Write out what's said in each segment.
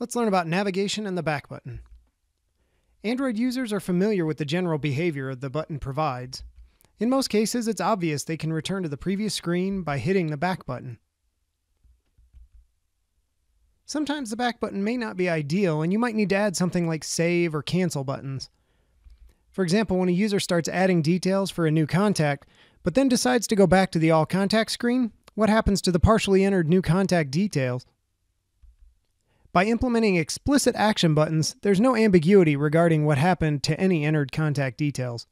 Let's learn about navigation and the back button. Android users are familiar with the general behavior the button provides. In most cases, it's obvious they can return to the previous screen by hitting the back button. Sometimes the back button may not be ideal, and you might need to add something like save or cancel buttons. For example, when a user starts adding details for a new contact, but then decides to go back to the All Contacts screen, what happens to the partially entered new contact details? By implementing explicit action buttons, there's no ambiguity regarding what happened to any entered contact details.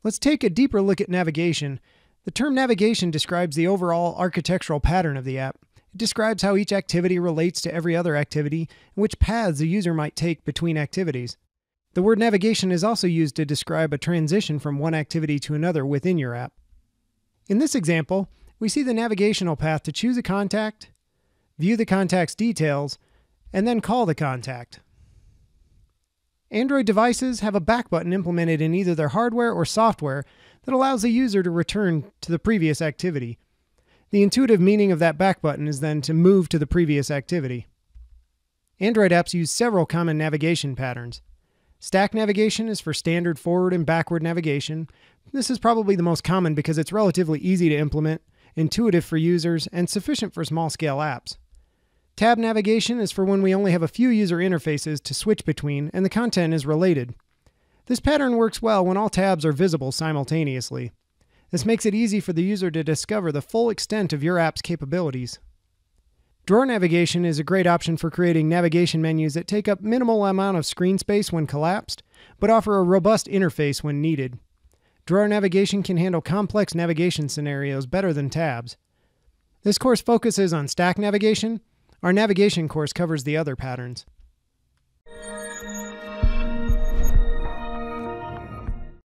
Let's take a deeper look at navigation. The term navigation describes the overall architectural pattern of the app. It describes how each activity relates to every other activity and which paths a user might take between activities. The word navigation is also used to describe a transition from one activity to another within your app. In this example, we see the navigational path to choose a contact, view the contact's details, and then call the contact. Android devices have a back button implemented in either their hardware or software that allows the user to return to the previous activity. The intuitive meaning of that back button is then to move to the previous activity. Android apps use several common navigation patterns. Stack navigation is for standard forward and backward navigation. This is probably the most common because it's relatively easy to implement, intuitive for users, and sufficient for small-scale apps. Tab navigation is for when we only have a few user interfaces to switch between and the content is related. This pattern works well when all tabs are visible simultaneously. This makes it easy for the user to discover the full extent of your app's capabilities. Drawer navigation is a great option for creating navigation menus that take up minimal amount of screen space when collapsed, but offer a robust interface when needed. Drawer navigation can handle complex navigation scenarios better than tabs. This course focuses on stack navigation. Our navigation course covers the other patterns.